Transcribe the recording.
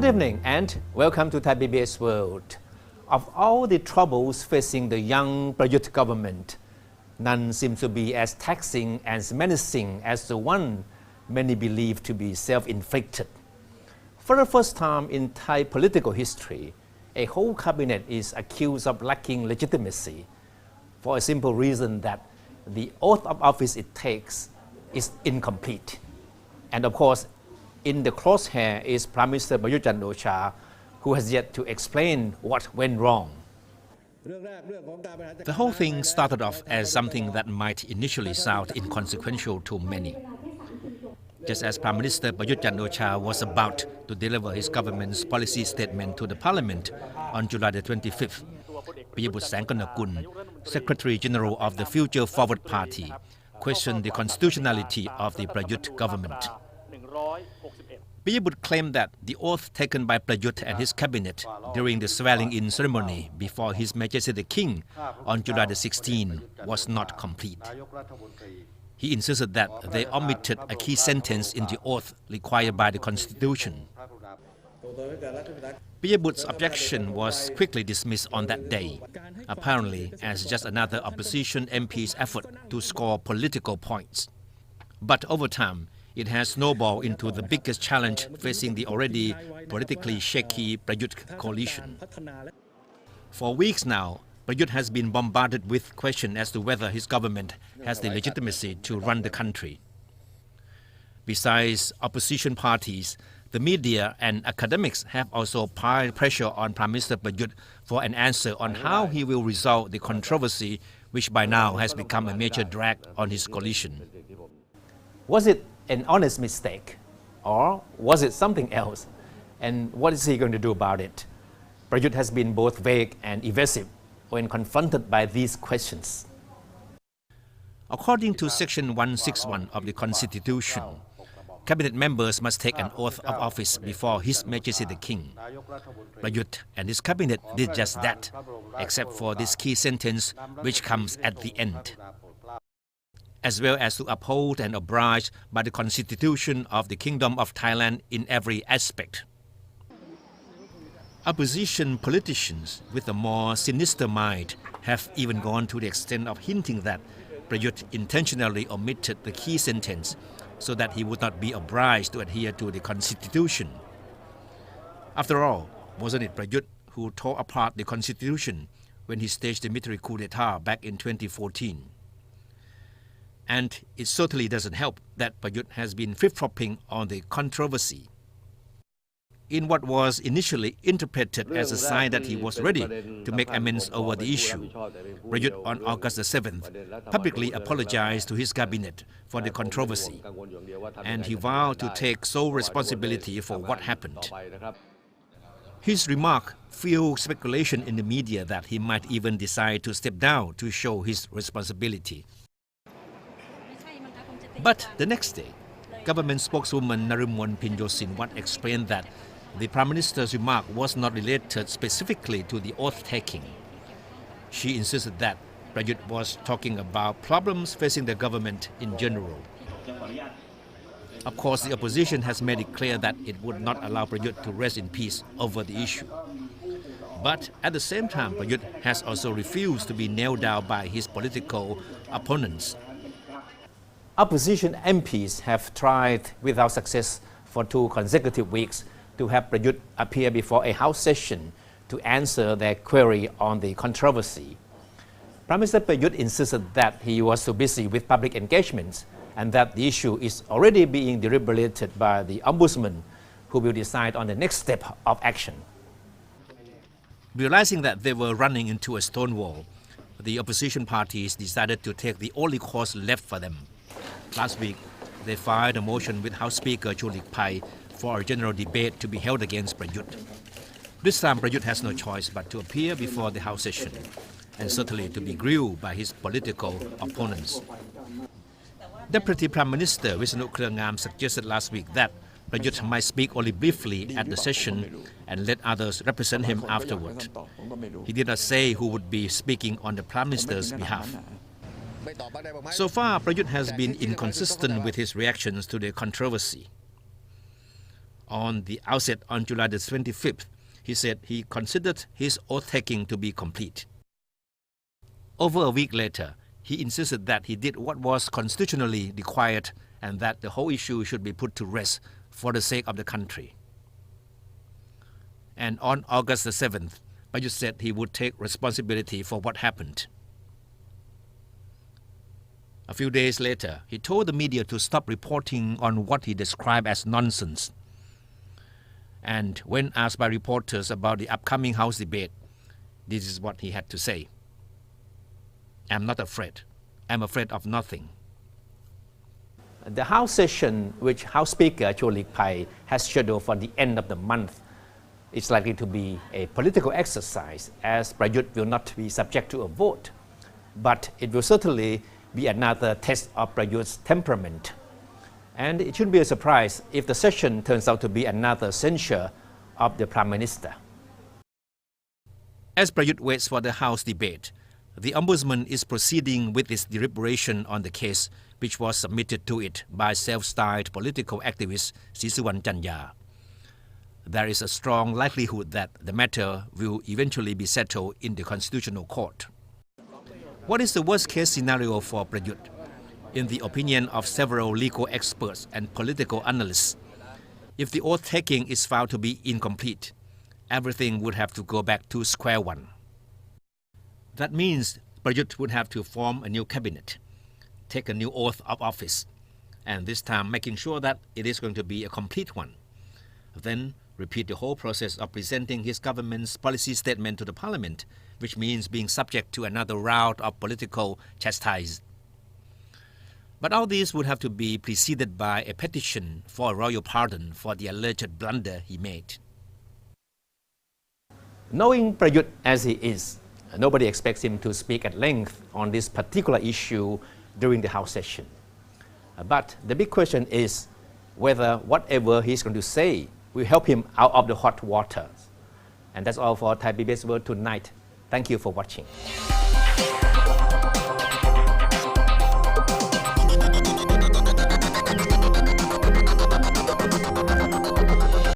evening and welcome to PBS World. Of all the troubles facing the young Prayut government, none seem to be as taxing and menacing as the one many believe to be self-inflicted. For the first time in Thai political history, a whole cabinet is accused of lacking legitimacy for a simple reason that the oath of office it takes is incomplete. And of course, in the crosshair is Prime Minister Prayut, who has yet to explain what went wrong. The whole thing started off as something that might initially sound inconsequential to many. Just as Prime Minister Prayut was about to deliver his government's policy statement to the Parliament on July the 25th, Prayut Sangkonakul, Secretary General of the Future Forward Party, questioned the constitutionality of the Prayut government. Prayut claimed that the oath taken by Prayut and his cabinet during the swearing-in ceremony before His Majesty the King on July the 16th was not complete. He insisted that they omitted a key sentence in the oath required by the Constitution. Prayut's objection was quickly dismissed on that day, apparently as just another opposition MP's effort to score political points. But over time, it has snowballed into the biggest challenge facing the already politically shaky Prayut coalition. For weeks now, Prayut has been bombarded with questions as to whether his government has the legitimacy to run the country. Besides opposition parties, the media and academics have also piled pressure on Prime Minister Prayut for an answer on how he will resolve the controversy which by now has become a major drag on his coalition. Was it an honest mistake, or was it something else? And what is he going to do about it? Prayut has been both vague and evasive when confronted by these questions. According to Section 161 of the Constitution, cabinet members must take an oath of office before His Majesty the King. Prayut and his cabinet did just that, except for this key sentence which comes at the end, as well as to uphold and oblige by the Constitution of the Kingdom of Thailand in every aspect. Opposition politicians with a more sinister mind have even gone to the extent of hinting that Prayut intentionally omitted the key sentence so that he would not be obliged to adhere to the Constitution. After all, wasn't it Prayut who tore apart the Constitution when he staged the military coup d'etat back in 2014? And it certainly doesn't help that Prayut has been flip-flopping on the controversy. In what was initially interpreted as a sign that he was ready to make amends over the issue, Prayut on August the 7th publicly apologized to his cabinet for the controversy, and he vowed to take sole responsibility for what happened. His remark fueled speculation in the media that he might even decide to step down to show his responsibility. But the next day, government spokeswoman Narumon Pinjosinwat explained that the Prime Minister's remark was not related specifically to the oath-taking. She insisted that Prayut was talking about problems facing the government in general. Of course, the opposition has made it clear that it would not allow Prayut to rest in peace over the issue. But at the same time, Prayut has also refused to be nailed down by his political opponents. Opposition MPs have tried without success for 2 consecutive weeks to have Prayut appear before a House session to answer their query on the controversy. Prime Minister Prayut insisted that he was too busy with public engagements and that the issue is already being deliberated by the Ombudsman, who will decide on the next step of action. Realizing that they were running into a stone wall, the opposition parties decided to take the only course left for them. Last week, they filed a motion with House Speaker Chulik Pai for a general debate to be held against Prayut. This time, Prayut has no choice but to appear before the House session, and certainly to be grilled by his political opponents. Deputy Prime Minister Wisnu Krungam suggested last week that Prayut might speak only briefly at the session and let others represent him afterward. He did not say who would be speaking on the Prime Minister's behalf. So far, Prayut has been inconsistent with his reactions to the controversy. On the outset on July the 25th, he said he considered his oath-taking to be complete. Over a week later, he insisted that he did what was constitutionally required and that the whole issue should be put to rest for the sake of the country. And on August the 7th, Prayut said he would take responsibility for what happened. A few days later, he told the media to stop reporting on what he described as nonsense. And when asked by reporters about the upcoming House debate, this is what he had to say. "I'm not afraid. I'm afraid of nothing." The House session, which House Speaker Chua Lik Pai has scheduled for the end of the month, is likely to be a political exercise, as Prayut will not be subject to a vote. But it will certainly be another test of Prayut's temperament. And it shouldn't be a surprise if the session turns out to be another censure of the Prime Minister. As Prayut waits for the House debate, the Ombudsman is proceeding with its deliberation on the case, which was submitted to it by self-styled political activist Sisuwan Chanya. There is a strong likelihood that the matter will eventually be settled in the Constitutional Court. What is the worst-case scenario for Prayut? In the opinion of several legal experts and political analysts, if the oath-taking is found to be incomplete, everything would have to go back to square one. That means Prayut would have to form a new cabinet, take a new oath of office, and this time making sure that it is going to be a complete one. Then repeat the whole process of presenting his government's policy statement to the parliament, which means being subject to another round of political chastisement. But all this would have to be preceded by a petition for a royal pardon for the alleged blunder he made. Knowing Prayut as he is, nobody expects him to speak at length on this particular issue during the House session. But the big question is whether whatever he's going to say will help him out of the hot water. And that's all for Thai PBS World tonight. Thank you for watching.